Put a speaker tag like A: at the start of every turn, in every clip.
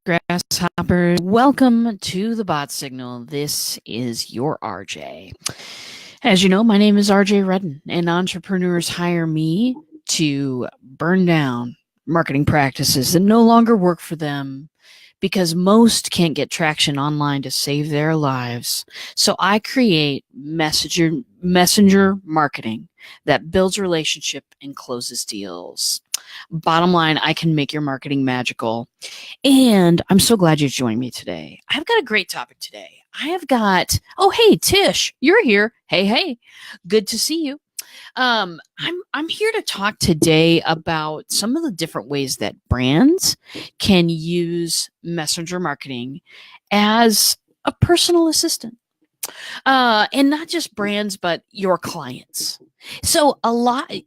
A: Grasshoppers. Welcome to the Bot Signal. This is your RJ. As you know, my name is RJ Redden, and entrepreneurs hire me to burn down marketing practices that no longer work for them because most can't get traction online to save their lives. So I create messenger marketing that builds relationship and closes deals. Bottom line, I can make your marketing magical. And I'm so glad you joined me today. I've got a great topic today. Oh, hey, Tish, you're here. Hey, good to see you. I'm here to talk today about some of the different ways that brands can use messenger marketing as a personal assistant. And not just brands, but your clients. So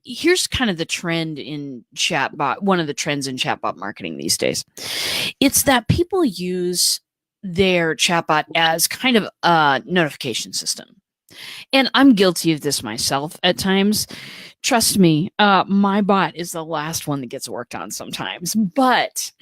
A: here's kind of the trend in chatbot, one of the trends in chatbot marketing these days. It's that people use their chatbot as kind of a notification system. And I'm guilty of this myself at times. Trust me, my bot is the last one that gets worked on sometimes. But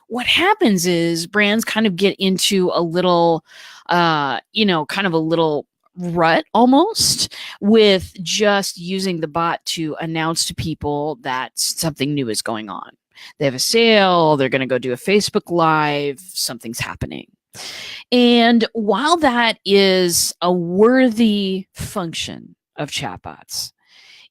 A: what happens is brands kind of get into a little, kind of a little rut almost with just using the bot to announce to people that something new is going on. They have a sale, they're going to go do a Facebook Live, something's happening. And while that is a worthy function of chatbots,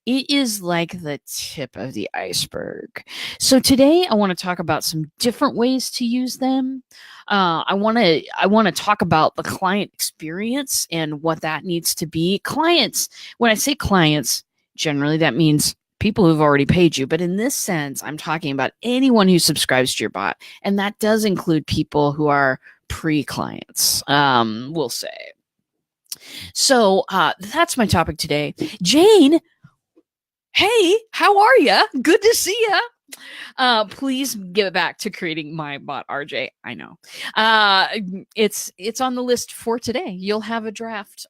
A: it is like the tip of the iceberg. So today I want to talk about some different ways to use them. I want to talk about the client experience and what that needs to be. Clients, when I say clients, generally that means people who've already paid you. But in this sense, I'm talking about anyone who subscribes to your bot. And that does include people who are pre-clients, we'll say. So that's my topic today. Jane, hey, how are you? Good to see you. Please give it back to creating my bot, RJ. I know. It's on the list for today. You'll have a draft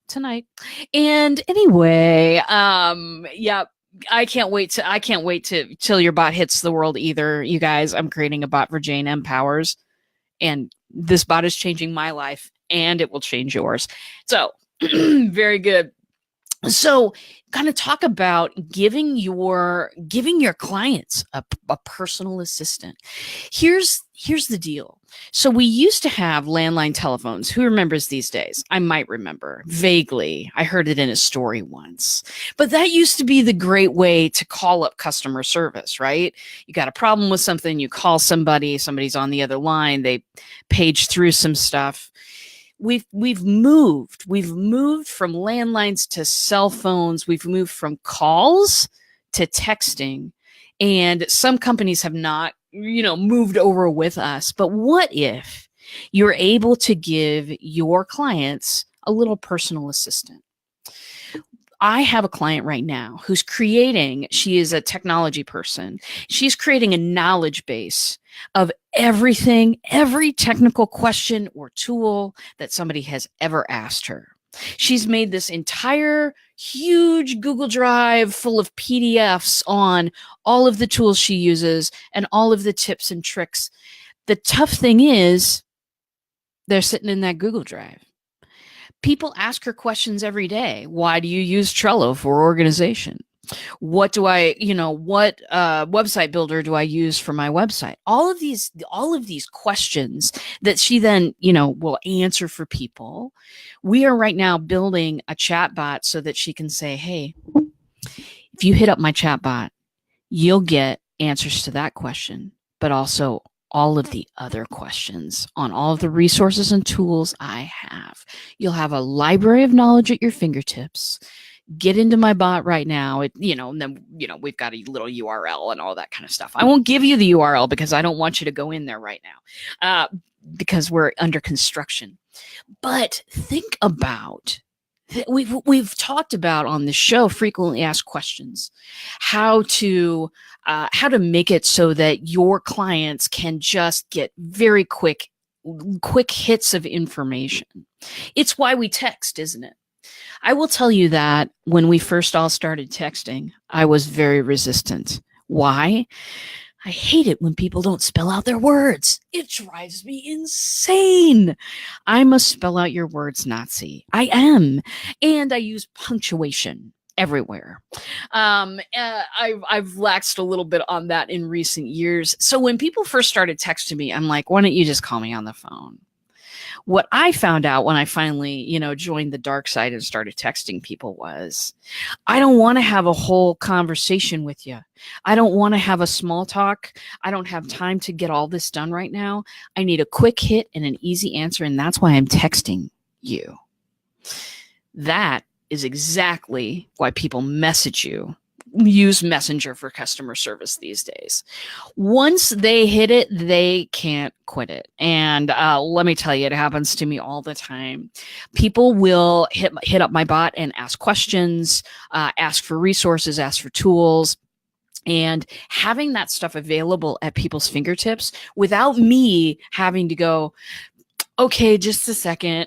A: tonight. And anyway, yeah. I can't wait to till your bot hits the world either, you guys. I'm creating a bot for Jane Empowers, and this bot is changing my life, and it will change yours. So, very good. So, kind of talk about giving your clients a personal assistant. Here's the deal. So we used to have landline telephones. Who remembers these days? I might remember vaguely. I heard it in a story once. But that used to be the great way to call up customer service, right? You got a problem with something, you call somebody, somebody's on the other line, they page through some stuff. We've moved from landlines to cell phones. We've moved from calls to texting, and some companies have not, moved over with us. But what if you're able to give your clients a little personal assistant? I have a client right now who's she is a technology person. She's creating a knowledge base of everything, every technical question or tool that somebody has ever asked her. She's made this entire huge Google Drive full of PDFs on all of the tools she uses and all of the tips and tricks. The tough thing is they're sitting in that Google Drive. People ask her questions every day. Why do you use Trello for organization? What website builder do I use for my website? All of these questions that she then, will answer for people. We are right now building a chat bot so that she can say, hey, if you hit up my chat bot, you'll get answers to that question, but also all of the other questions on all of the resources and tools I have. You'll have a library of knowledge at your fingertips. Get into my bot right now. And then, we've got a little URL and all that kind of stuff. I won't give you the URL because I don't want you to go in there right now because we're under construction. But think about, we've talked about on the show frequently asked questions, how to make it so that your clients can just get very quick hits of information. It's why we text, isn't it? I will tell you that when we first all started texting, I was very resistant. Why? I hate it when people don't spell out their words. It drives me insane. I'm a spell out your words Nazi. I am. And I use punctuation everywhere. I've laxed a little bit on that in recent years. So when people first started texting me, I'm like, why don't you just call me on the phone? What I found out when I finally, joined the dark side and started texting people was, I don't want to have a whole conversation with you. I don't want to have a small talk. I don't have time to get all this done right now. I need a quick hit and an easy answer, and that's why I'm texting you. That is exactly why people message you. Use Messenger for customer service these days. Once they hit it, they can't quit it. And let me tell you, it happens to me all the time. People will hit up my bot and ask questions, ask for resources, ask for tools. And having that stuff available at people's fingertips without me having to go, okay, just a second.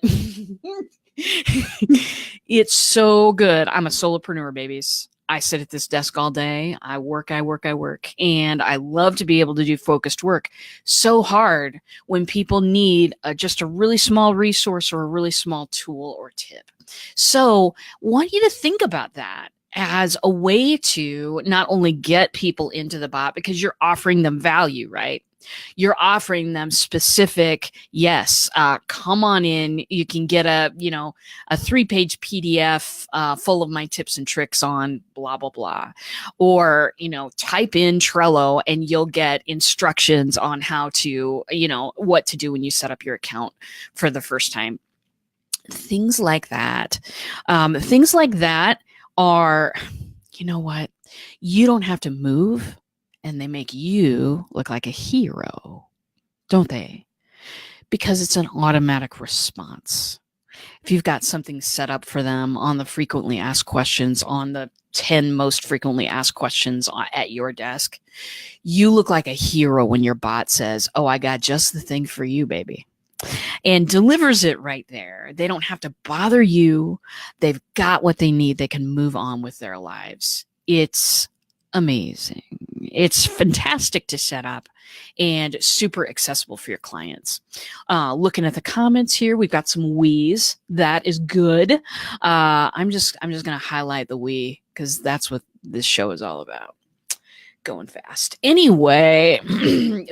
A: It's so good. I'm a solopreneur, babies. I sit at this desk all day. I work. And I love to be able to do focused work. So hard when people need just a really small resource or a really small tool or tip. So want you to think about that as a way to not only get people into the bot, because you're offering them value, right? You're offering them specific, yes, come on in. You can get a 3-page PDF full of my tips and tricks on blah, blah, blah. Or, type in Trello and you'll get instructions on how to, what to do when you set up your account for the first time. Things like that. Things like that are, you know what? You don't have to move. And they make you look like a hero, don't they? Because it's an automatic response. If you've got something set up for them on the frequently asked questions, on the 10 most frequently asked questions at your desk, you look like a hero when your bot says, oh, I got just the thing for you, baby. And delivers it right there. They don't have to bother you. They've got what they need. They can move on with their lives. It's amazing. It's fantastic to set up and super accessible for your clients. Looking at the comments here, we've got some we's. That is good. I'm just going to highlight the we because that's what this show is all about. Going fast. Anyway,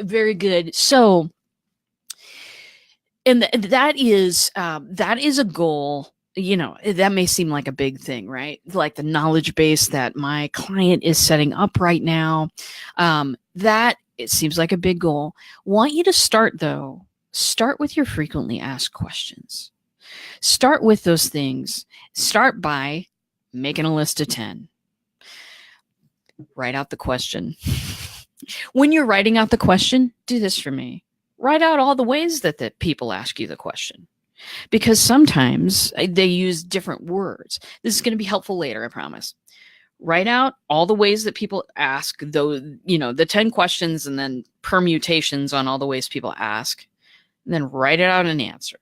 A: very good. So, and that is a goal. That may seem like a big thing, right? Like the knowledge base that my client is setting up right now. That it seems like a big goal. Want you to start with your frequently asked questions. Start with those things. Start by making a list of 10. Write out the question. When you're writing out the question, do this for me. Write out all the ways that people ask you the question. Because sometimes they use different words. This is going to be helpful later, I promise. Write out all the ways that people ask, the 10 questions and then permutations on all the ways people ask. And then write it out an answer.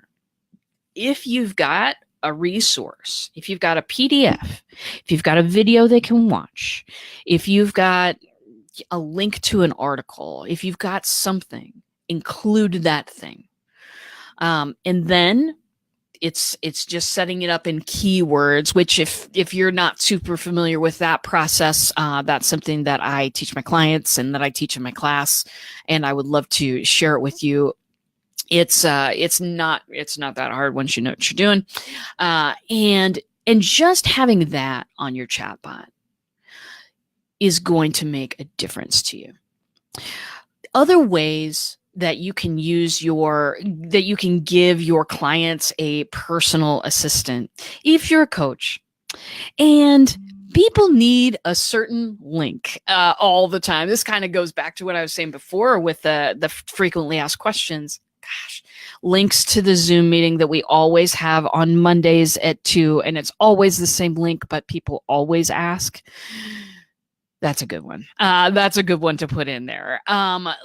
A: If you've got a resource, if you've got a PDF, if you've got a video they can watch, if you've got a link to an article, if you've got something, include that thing. And then it's just setting it up in keywords, which if you're not super familiar with that process, that's something that I teach my clients and that I teach in my class, and I would love to share it with you. It's not that hard once you know what you're doing. And just having that on your chatbot is going to make a difference to you. Other ways that you can give your clients a personal assistant. If you're a coach and people need a certain link all the time, this kind of goes back to what I was saying before with the frequently asked questions. Gosh, links to the Zoom meeting that we always have on Mondays at 2, and it's always the same link, but people always ask. That's a good one. That's a good one to put in there.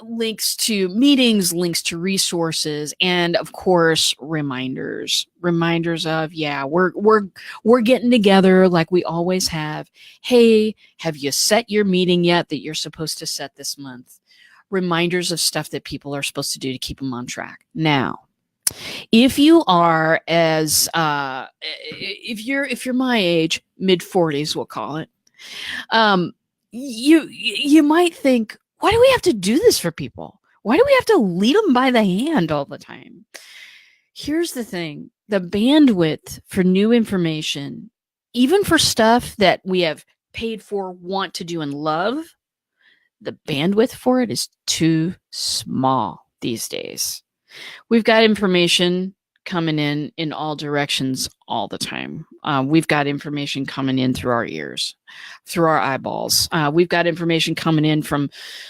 A: Links to meetings, links to resources, and of course, reminders. Reminders of, we're getting together like we always have. Hey, have you set your meeting yet that you're supposed to set this month? reminders of stuff that people are supposed to do to keep them on track. Now, if you are if you're my age, mid 40s, we'll call it, you might think, why do we have to do this for people? Why do we have to lead them by the hand all the time? Here's the thing. The bandwidth for new information, even for stuff that we have paid for, want to do, and love, the bandwidth for it is too small these days. We've got information coming in all directions all the time. We've got information coming in through our ears, through our eyeballs. We've got information coming in from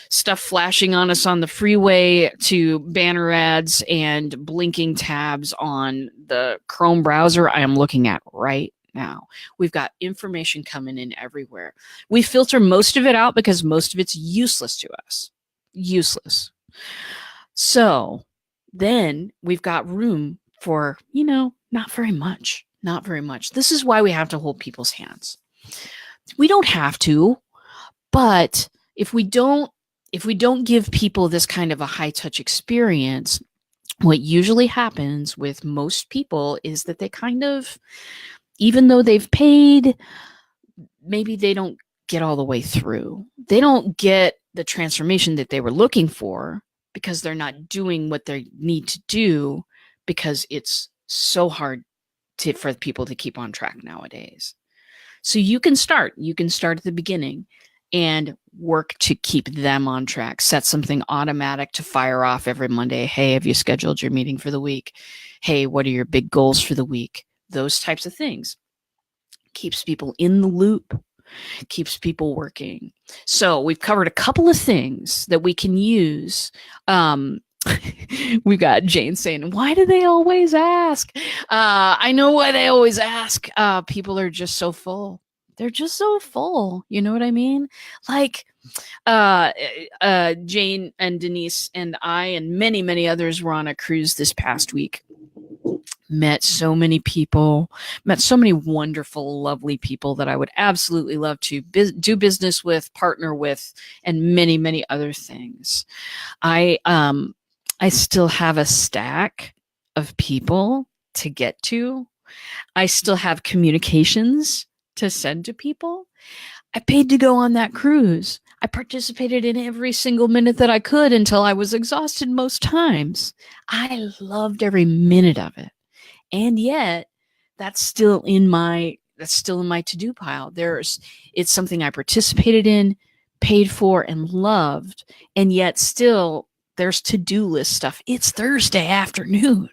A: stuff flashing on us on the freeway to banner ads and blinking tabs on the Chrome browser I am looking at right now. We've got information coming in everywhere. We filter most of it out because most of it's useless to us. Useless. So then we've got room for, not very much. Not very much. This is why we have to hold people's hands. We don't have to, but if we don't give people this kind of a high touch experience, what usually happens with most people is that they kind of, even though they've paid, maybe they don't get all the way through. They don't get the transformation that they were looking for because they're not doing what they need to do, because it's so hard for people to keep on track nowadays. So you can start at the beginning and work to keep them on track. Set something automatic to fire off every Monday. Hey, have you scheduled your meeting for the week? Hey, what are your big goals for the week? Those types of things. Keeps people in the loop, keeps people working. So we've covered a couple of things that we can use. We've got Jane saying, why do they always ask? I know why they always ask. People are just so full. They're just so full. You know what I mean? Like Jane and Denise and I and many, many others were on a cruise this past week. Met so many people, met so many wonderful, lovely people that I would absolutely love to do business with, partner with, and many, many other things. I still have a stack of people to get to. I still have communications to send to people. I paid to go on that cruise. I participated in every single minute that I could until I was exhausted most times. I loved every minute of it. And yet that's still in my to-do pile. It's something I participated in, paid for, and loved. And yet still there's to-do list stuff. It's Thursday afternoon.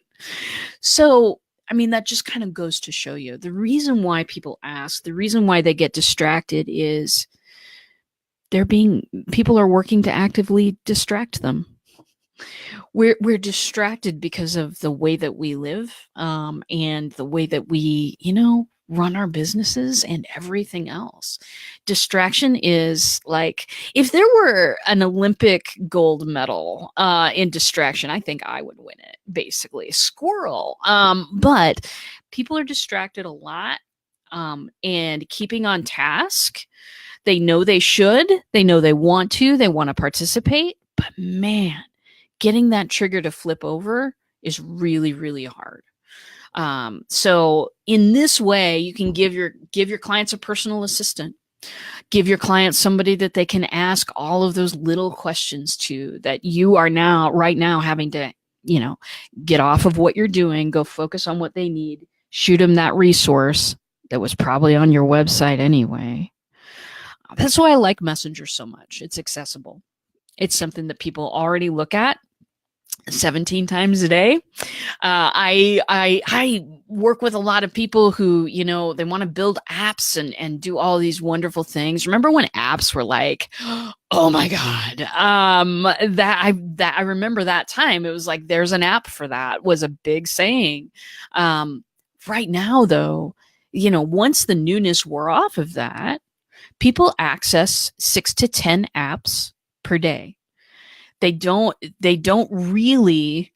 A: So, I mean, that just kind of goes to show you the reason why people ask, the reason why they get distracted is people are working to actively distract them. We're distracted because of the way that we live, and the way that we, run our businesses and everything else. Distraction is like, if there were an Olympic gold medal in distraction, I think I would win it, basically. Squirrel. But people are distracted a lot, and keeping on task. They know they should, they know they want to participate, but man, getting that trigger to flip over is really, really hard. So in this way, you can give your clients a personal assistant, give your clients somebody that they can ask all of those little questions to, that you are right now having to, get off of what you're doing, go focus on what they need, shoot them that resource that was probably on your website anyway. That's why I like Messenger so much. It's accessible. It's something that people already look at 17 times a day. I work with a lot of people who, they want to build apps and do all these wonderful things. Remember when apps were like, oh my God, I remember that time. It was like, there's an app for that, was a big saying. Right now though, once the newness wore off of that, people access 6 to 10 apps per day. They don't really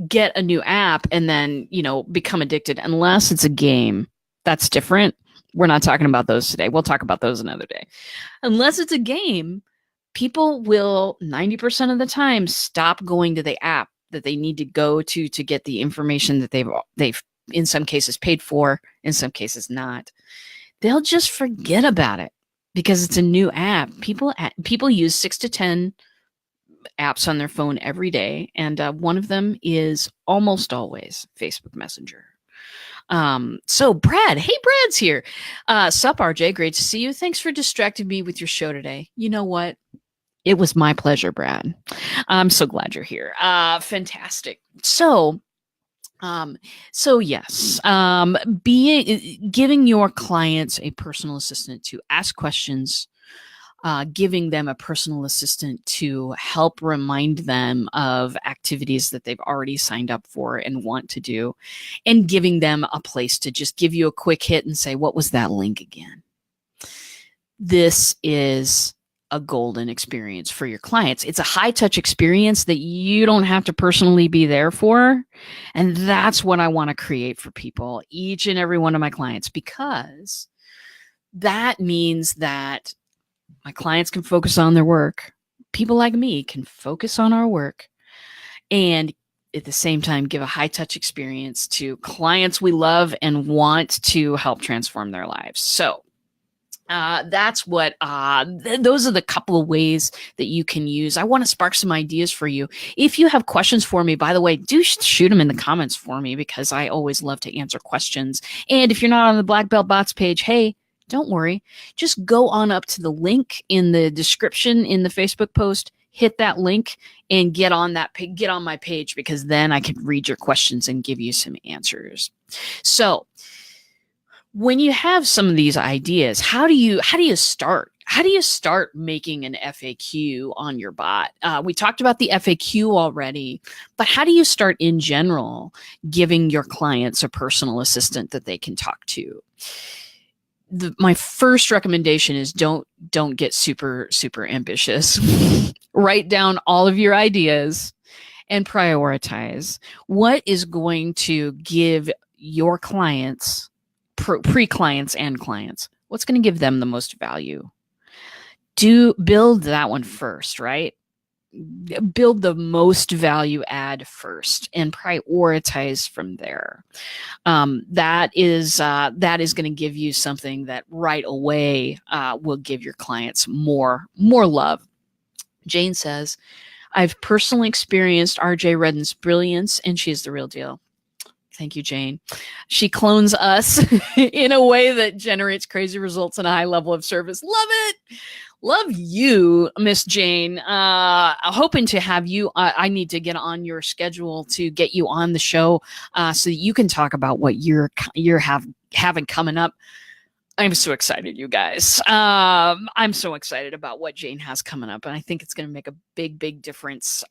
A: get a new app and then, become addicted, unless it's a game. That's different. We're not talking about those today. We'll talk about those another day. Unless it's a game, People will 90% of the time stop going to the app that they need to go to get the information that they've in some cases paid for, in some cases not. They'll just forget about it because it's a new app. People use 6 to 10 apps on their phone every day, and one of them is almost always Facebook Messenger. So Brad, hey, Brad's here. Sup, RJ, great to see you. Thanks for distracting me with your show today. You know what? It was my pleasure, Brad. I'm so glad you're here. Fantastic. So yes, giving your clients a personal assistant to ask questions, giving them a personal assistant to help remind them of activities that they've already signed up for and want to do, and giving them a place to just give you a quick hit and say, what was that link again? This is a golden experience for your clients. It's a high touch experience that you don't have to personally be there for. And that's what I want to create for people, each and every one of my clients, because that means that my clients can focus on their work. People like me can focus on our work and at the same time give a high touch experience to clients we love and want to help transform their lives. So that's what those are the couple of ways that you can use. I want to spark some ideas for you. If you have questions for me, by the way, do shoot them in the comments for me, because I always love to answer questions. And if you're not on the Black Belt Bots page, hey, don't worry. Just go on up to the link in the description in the Facebook post, hit that link and get on my page, because then I can read your questions and give you some answers. So when you have some of these ideas, how do you start? How do you start making an FAQ on your bot? We talked about the FAQ already, but how do you start in general giving your clients a personal assistant that they can talk to? My first recommendation is don't get super ambitious. Write down all of your ideas and prioritize what is going to give your clients, pre-clients and clients, what's going to give them the most value. Build that one first, right? Build the most value add first and prioritize from there. That is going to give you something that right away will give your clients more love. Jane says, I've personally experienced RJ Redden's brilliance, and she's the real deal. Thank you, Jane. She clones us in a way that generates crazy results and a high level of service. Love it. Love you, Miss Jane. Hoping to have you. I need to get on your schedule to get you on the show so that you can talk about what you're having coming up. I'm so excited, you guys. I'm so excited about what Jane has coming up, and I think it's going to make a big difference.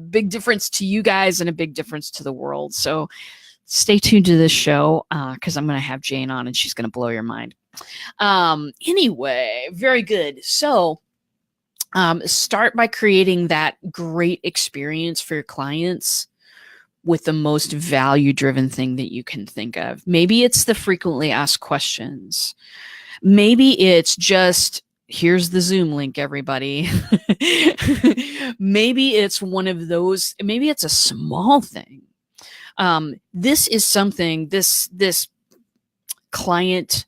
A: Big difference to you guys and a big difference to the world. So stay tuned to this show because I'm going to have Jane on, and she's going to blow your mind. Anyway, very good. So start by creating that great experience for your clients with the most value-driven thing that you can think of. Maybe it's the frequently asked questions. Maybe it's just, here's the Zoom link, everybody. Maybe it's one of those, maybe it's a small thing. This is something, this client's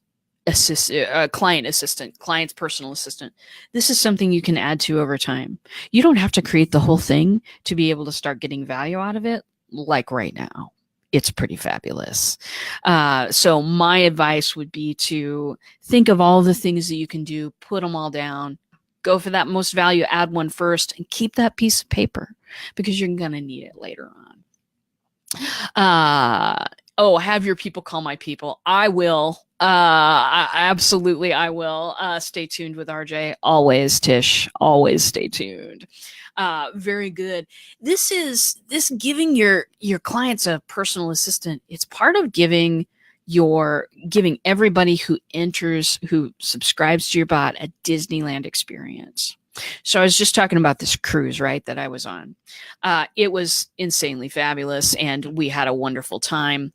A: personal assistant. This is something you can add to over time. You don't have to create the whole thing to be able to start getting value out of it. Like right now, it's pretty fabulous. So my advice would be to think of all the things that you can do, put them all down, go for that most value add one first, and keep that piece of paper because you're going to need it later on. Have your people call my people. I will. Absolutely, I will. Stay tuned with RJ. Always, Tish. Always stay tuned. Very good. This giving your clients a personal assistant. It's part of giving everybody who subscribes to your bot a Disneyland experience. So I was just talking about this cruise, right, that I was on. It was insanely fabulous, and we had a wonderful time.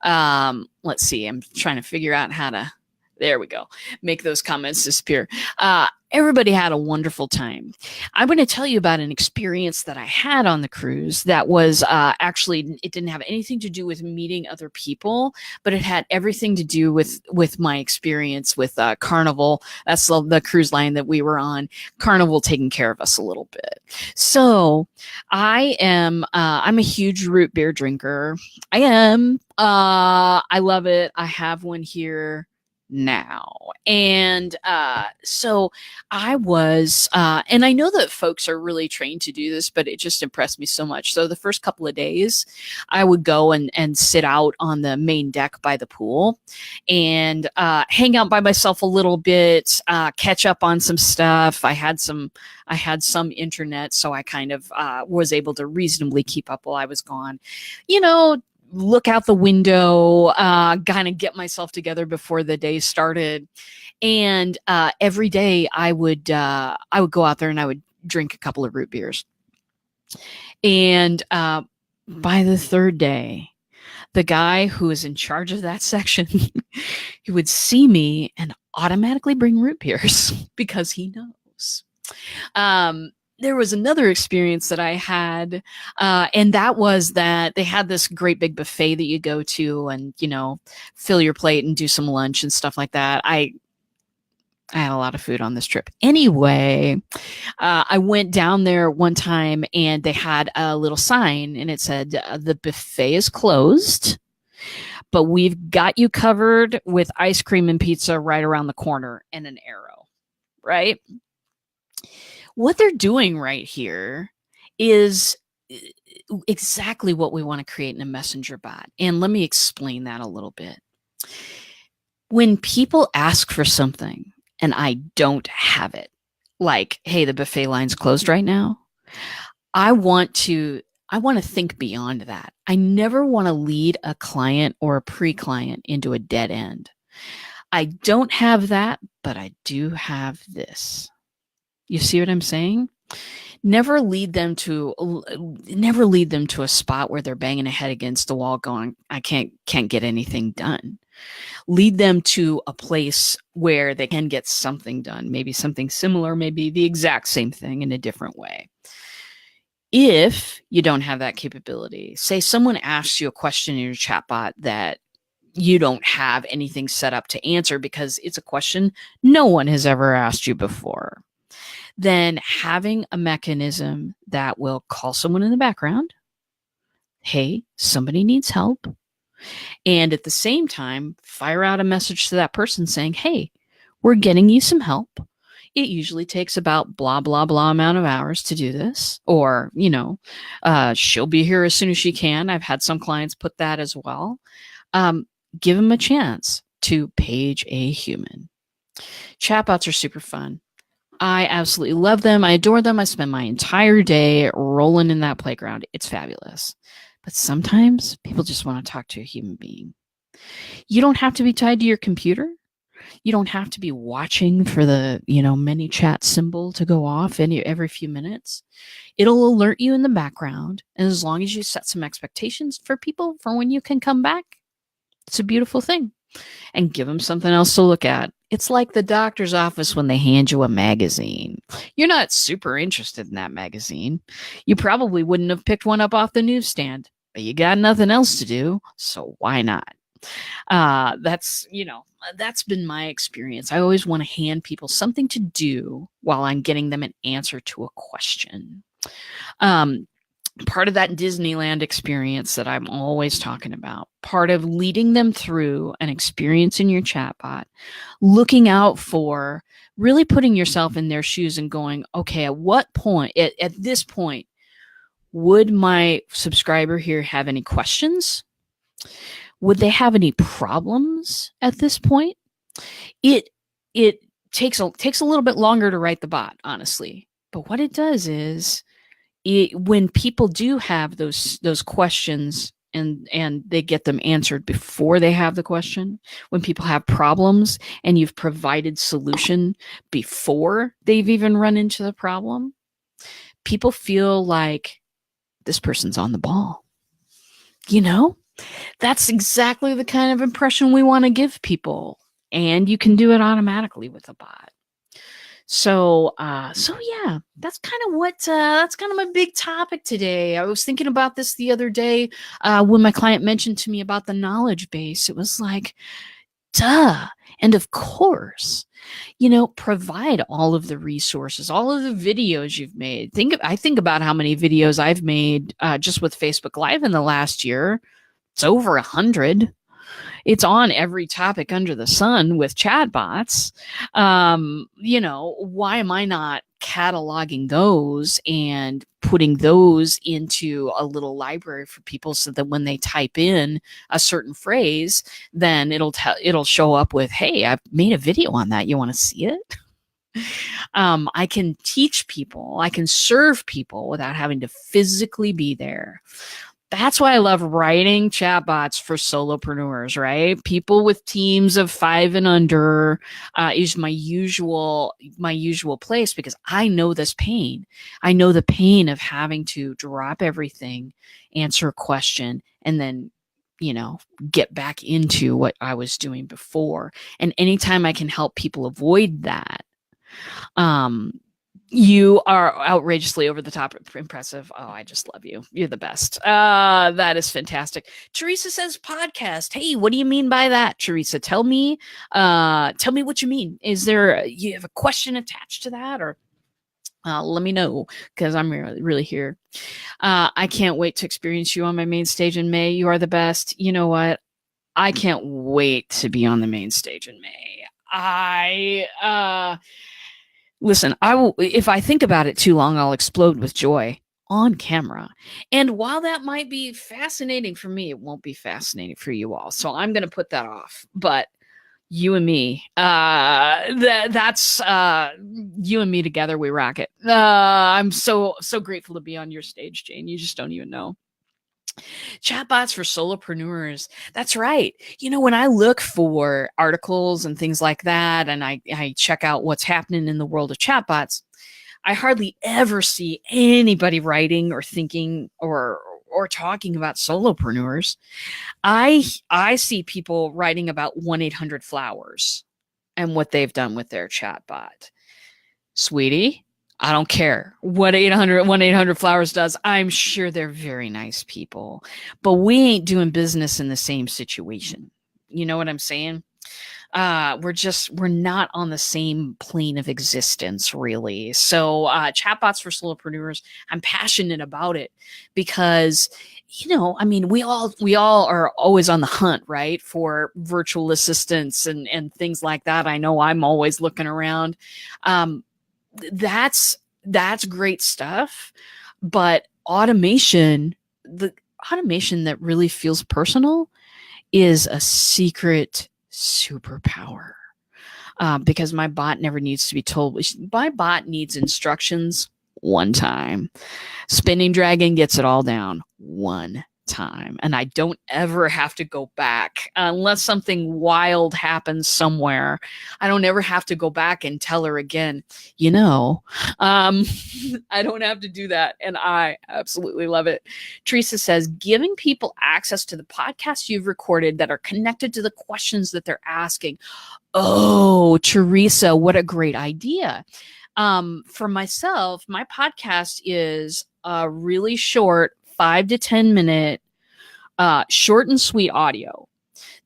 A: Let's see. I'm trying to figure out how to, there we go, make those comments disappear. Everybody had a wonderful time. I'm going to tell you about an experience that I had on the cruise that was actually, it didn't have anything to do with meeting other people, but it had everything to do with my experience with Carnival. That's the cruise line that we were on. Carnival taking care of us a little bit. So I'm a huge root beer drinker. I am. I love it. I have one here now. And so I was, and I know that folks are really trained to do this, but it just impressed me so much. So the first couple of days, I would go and sit out on the main deck by the pool and hang out by myself a little bit, catch up on some stuff. I had some internet, so I kind of was able to reasonably keep up while I was gone. You know, look out the window, kind of get myself together before the day started. And every day I would go out there and I would drink a couple of root beers. And by the third day, the guy who was in charge of that section, he would see me and automatically bring root beers because he knows. There was another experience that I had, and that was that they had this great big buffet that you go to and, you know, fill your plate and do some lunch and stuff like that. I had a lot of food on this trip. Anyway, I went down there one time and they had a little sign and it said, the buffet is closed, but we've got you covered with ice cream and pizza right around the corner and an arrow, right? What they're doing right here is exactly what we want to create in a messenger bot. And let me explain that a little bit. When people ask for something and I don't have it, like, hey, the buffet line's closed right now, I want to think beyond that. I never want to lead a client or a pre-client into a dead end. I don't have that, but I do have this. You see what I'm saying? Never lead them to a spot where they're banging a head against the wall going, I can't get anything done. Lead them to a place where they can get something done, maybe something similar, maybe the exact same thing in a different way. If you don't have that capability, say someone asks you a question in your chatbot that you don't have anything set up to answer because it's a question no one has ever asked you before, then having a mechanism that will call someone in the background, hey, somebody needs help, and at the same time, fire out a message to that person saying, hey, we're getting you some help. It usually takes about blah, blah, blah amount of hours to do this. Or, you know, she'll be here as soon as she can. I've had some clients put that as well. Give them a chance to page a human. Chatbots are super fun. I absolutely love them. I adore them. I spend my entire day rolling in that playground. It's fabulous. But sometimes people just want to talk to a human being. You don't have to be tied to your computer. You don't have to be watching for the, many chat symbol to go off every few minutes. It'll alert you in the background. And as long as you set some expectations for people for when you can come back, it's a beautiful thing. And give them something else to look at. It's like the doctor's office when they hand you a magazine. You're not super interested in that magazine. You probably wouldn't have picked one up off the newsstand, but you got nothing else to do, so why not? That's been my experience. I always want to hand people something to do while I'm getting them an answer to a question. Part of that Disneyland experience that I'm always talking about, part of leading them through an experience in your chatbot, looking out for really putting yourself in their shoes and going, okay, at what point, at this point, would my subscriber here have any questions? Would they have any problems at this point? It takes a little bit longer to write the bot, honestly. But what it does is, when people do have those questions and they get them answered before they have the question, when people have problems and you've provided solution before they've even run into the problem, people feel like this person's on the ball. That's exactly the kind of impression we want to give people. And you can do it automatically with a bot. So yeah, that's kind of that's kind of my big topic today. I was thinking about this the other day when my client mentioned to me about the knowledge base. It was like, duh. And of course, provide all of the resources, all of the videos you've made. I think about how many videos I've made just with Facebook Live in the last year. It's over 100. It's on every topic under the sun with chatbots. Why am I not cataloging those and putting those into a little library for people so that when they type in a certain phrase, then it'll show up with, hey, I've made a video on that. You want to see it? I can teach people, I can serve people without having to physically be there. That's why I love writing chatbots for solopreneurs, right? People with teams of 5 and under is my usual place, because I know this pain. I know the pain of having to drop everything, answer a question, and then get back into what I was doing before. And anytime I can help people avoid that, you are outrageously over the top impressive. Oh, I just love you. You're the best. That is fantastic. Teresa says podcast. Hey, what do you mean by that, Teresa? Tell me what you mean. You have a question attached to that, or let me know, because I'm really here. I can't wait to experience you on my main stage in May. You are the best. You know what? I can't wait to be on the main stage in May. Listen, if I think about it too long, I'll explode with joy on camera. And while that might be fascinating for me, it won't be fascinating for you all. So I'm going to put that off. But you and me, that's you and me together, we rock it. I'm so grateful to be on your stage, Jane. You just don't even know. Chatbots for solopreneurs. That's right. When I look for articles and things like that, and I check out what's happening in the world of chatbots, I hardly ever see anybody writing or thinking or talking about solopreneurs. I see people writing about 1-800-Flowers and what they've done with their chatbot. Sweetie, I don't care what 1-800-Flowers does. I'm sure they're very nice people, but we ain't doing business in the same situation. You know what I'm saying? We're not on the same plane of existence, really. So chatbots for solopreneurs, I'm passionate about it because, we all are always on the hunt, right, for virtual assistants and things like that. I know I'm always looking around. That's great stuff, but the automation that really feels personal is a secret superpower. Because my bot never needs to be told. My bot needs instructions one time. Spinning Dragon gets it all down one time, and I don't ever have to go back unless something wild happens somewhere. I don't ever have to go back and tell her again. I don't have to do that, and I absolutely love it. Teresa says, giving people access to the podcasts you've recorded that are connected to the questions that they're asking. Oh, Teresa, what a great idea. For myself, my podcast is a really short 5 to 10 minute, short and sweet audio.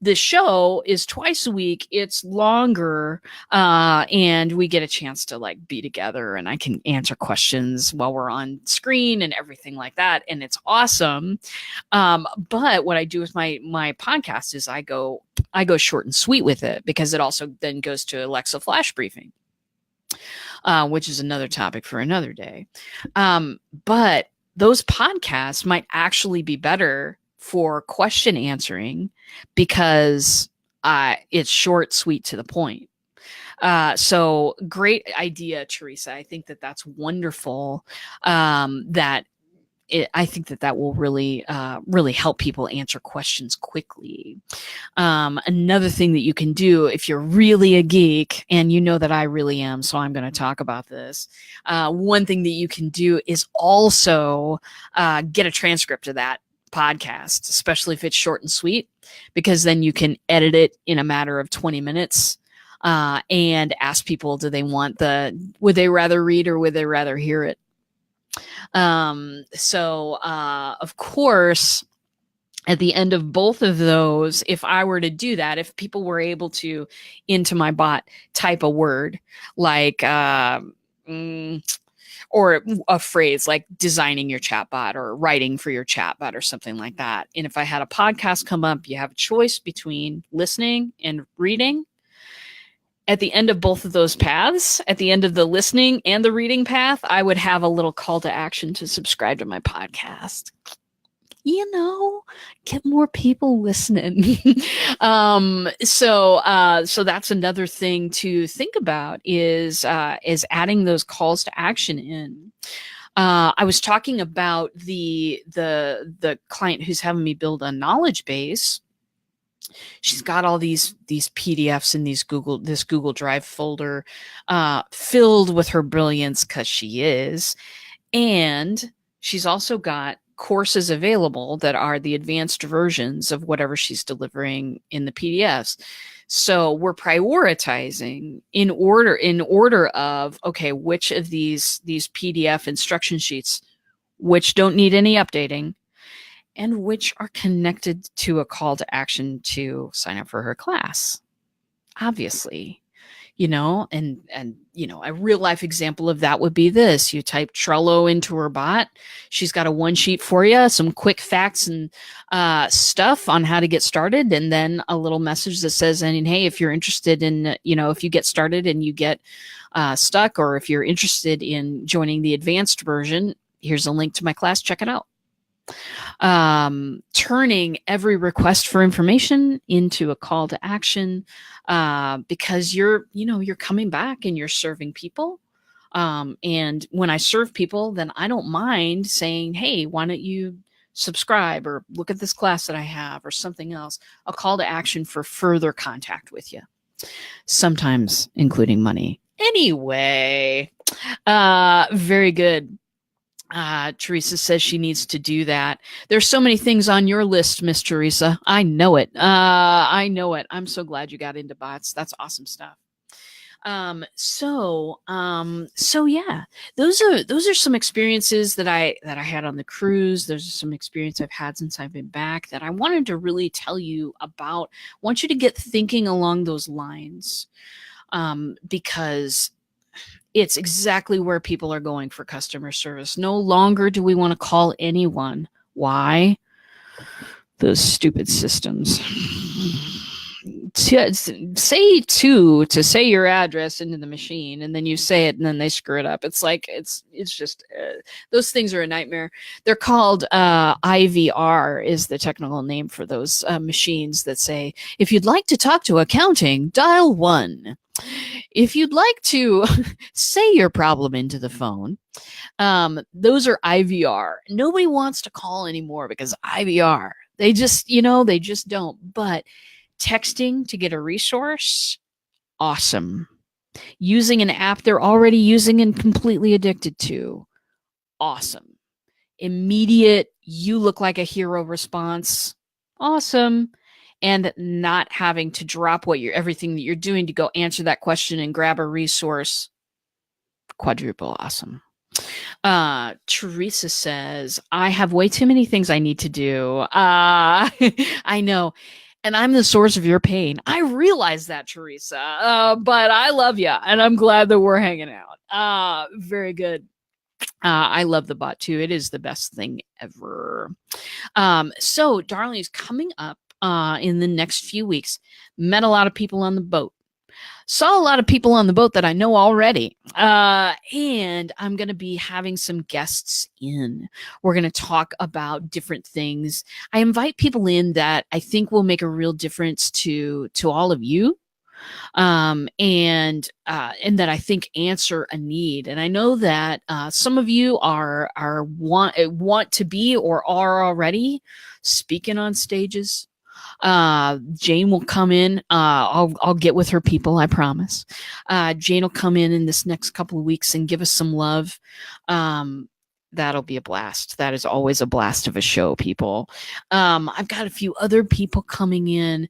A: The show is twice a week. It's longer, and we get a chance to be together, and I can answer questions while we're on screen and everything like that. And it's awesome. But what I do with my podcast is I go short and sweet with it, because it also then goes to Alexa Flash Briefing, which is another topic for another day. But those podcasts might actually be better for question answering, because it's short, sweet, to the point. So great idea, Teresa. I think that's wonderful. I think that will really help people answer questions quickly. Another thing that you can do if you're really a geek, and you know that I really am, so I'm going to talk about this. One thing that you can do is also get a transcript of that podcast, especially if it's short and sweet, because then you can edit it in a matter of 20 minutes. and ask people, would they rather read or would they rather hear it? Of course, at the end of both of those, if I were to do that, if people were able to, into my bot, type a word like, or a phrase like designing your chatbot or writing for your chatbot or something like that. And if I had a podcast come up, you have a choice between listening and reading. At the end of both of those paths, at the end of the listening and the reading path, I would have a little call to action to subscribe to my podcast. Get more people listening. So that's another thing to think about is adding those calls to action in. I was talking about the client who's having me build a knowledge base. She's got all these PDFs in this Google Drive folder, filled with her brilliance, because she is, and she's also got courses available that are the advanced versions of whatever she's delivering in the PDFs. So we're prioritizing in order of, okay, which of these PDF instruction sheets, which don't need any updating, and which are connected to a call to action to sign up for her class. Obviously, and a real life example of that would be this. You type Trello into her bot. She's got a one sheet for you, some quick facts and stuff on how to get started. And then a little message that says, and hey, if you're interested in, if you get started and you get stuck, or if you're interested in joining the advanced version, here's a link to my class. Check it out. Turning every request for information into a call to action, because you're coming back and you're serving people. And when I serve people, then I don't mind saying, hey, why don't you subscribe or look at this class that I have or something else, a call to action for further contact with you, sometimes including money. Anyway, very good. Teresa says she needs to do that. There's so many things on your list, Miss Teresa. I know it. I know it. I'm so glad you got into bots. That's awesome stuff. So yeah, those are some experiences that I had on the cruise. There's some experience I've had since I've been back that I wanted to really tell you about. I want you to get thinking along those lines, because it's exactly where people are going for customer service. No longer do we want to call anyone. Why? Those stupid systems. To say your address into the machine, and then you say it and then they screw it up. It's like, it's just, those things are a nightmare. They're called IVR is the technical name for those machines that say, if you'd like to talk to accounting, dial 1. If you'd like to say your problem into the phone, those are IVR. Nobody wants to call anymore because IVR. They just don't. But texting to get a resource, awesome. Using an app they're already using and completely addicted to, awesome. Immediate, you look like a hero response, awesome. And not having to drop everything that you're doing to go answer that question and grab a resource, quadruple awesome. Teresa says, I have way too many things I need to do. I know. And I'm the source of your pain. I realize that, Teresa. But I love you, and I'm glad that we're hanging out. Very good. I love the bot too. It is the best thing ever. So, darlings, coming up in the next few weeks, met a lot of people on the boat. Saw a lot of people on the boat that I know already. And I'm going to be having some guests in. We're going to talk about different things. I invite people in that I think will make a real difference to all of you. And that I think answer a need. And I know that some of you want to be or are already speaking on stages. Jane will come in. I'll get with her people, I promise. Jane will come in this next couple of weeks and give us some love. That'll be a blast. That is always a blast of a show, people. I've got a few other people coming in.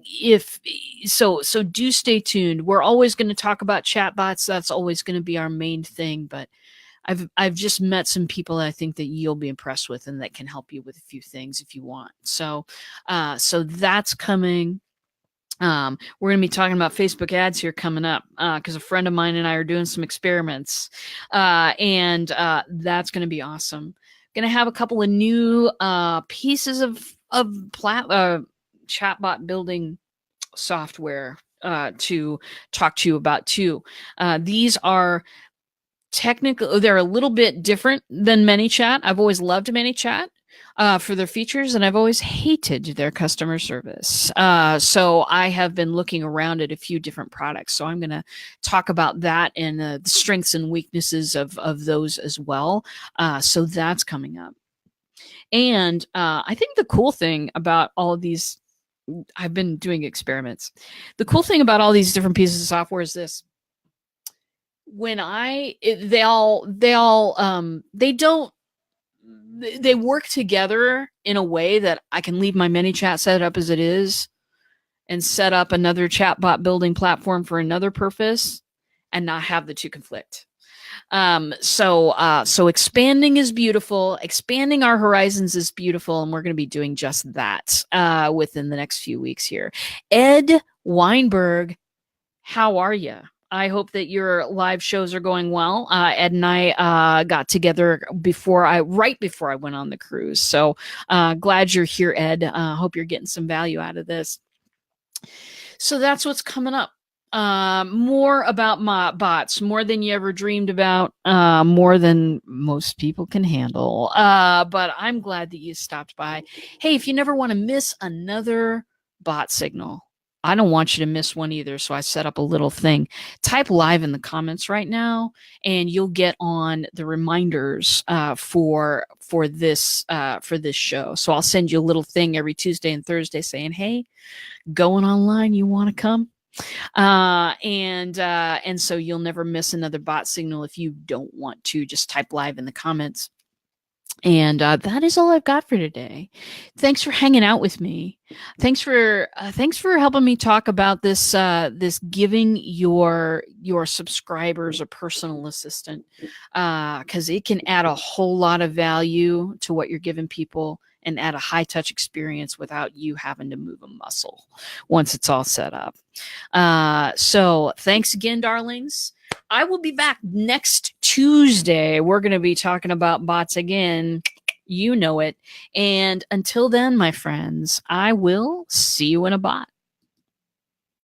A: if so, do stay tuned. We're always going to talk about chatbots. That's always going to be our main thing. But I've just met some people that I think that you'll be impressed with, and that can help you with a few things if you want. So, so that's coming. We're going to be talking about Facebook ads here coming up because a friend of mine and I are doing some experiments, and that's going to be awesome. Going to have a couple of new pieces of chatbot building software to talk to you about too. These are technically, they're a little bit different than ManyChat. I've always loved ManyChat for their features, and I've always hated their customer service. So I have been looking around at a few different products. So I'm going to talk about that and the strengths and weaknesses of those as well. So that's coming up. And I think the cool thing about all of these, I've been doing experiments. The cool thing about all these different pieces of software is this: when they work together in a way that I can leave my ManyChat set up as it is and set up another chatbot building platform for another purpose and not have the two conflict. So expanding is beautiful. Expanding our horizons is beautiful, and we're going to be doing just that within the next few weeks here. Ed Weinberg, how are you? I hope that your live shows are going well. Ed and I got together right before I went on the cruise. So glad you're here, Ed. Hope you're getting some value out of this. So that's what's coming up. More about my bots, more than you ever dreamed about, more than most people can handle. But I'm glad that you stopped by. Hey, if you never want to miss another bot signal, I don't want you to miss one either. So I set up a little thing. Type live in the comments right now, and you'll get on the reminders for this show. So I'll send you a little thing every Tuesday and Thursday saying, "Hey, going online, you want to come?" And so you'll never miss another bot signal if you don't want to. Just type live in the comments. And that is all I've got for today. Thanks for hanging out with me. Thanks for helping me talk about this this giving your subscribers a personal assistant, because it can add a whole lot of value to what you're giving people and add a high touch experience without you having to move a muscle once it's all set up. So thanks again, darlings. I will be back next Tuesday. We're going to be talking about bots again. You know it. And until then, my friends, I will see you in a bot.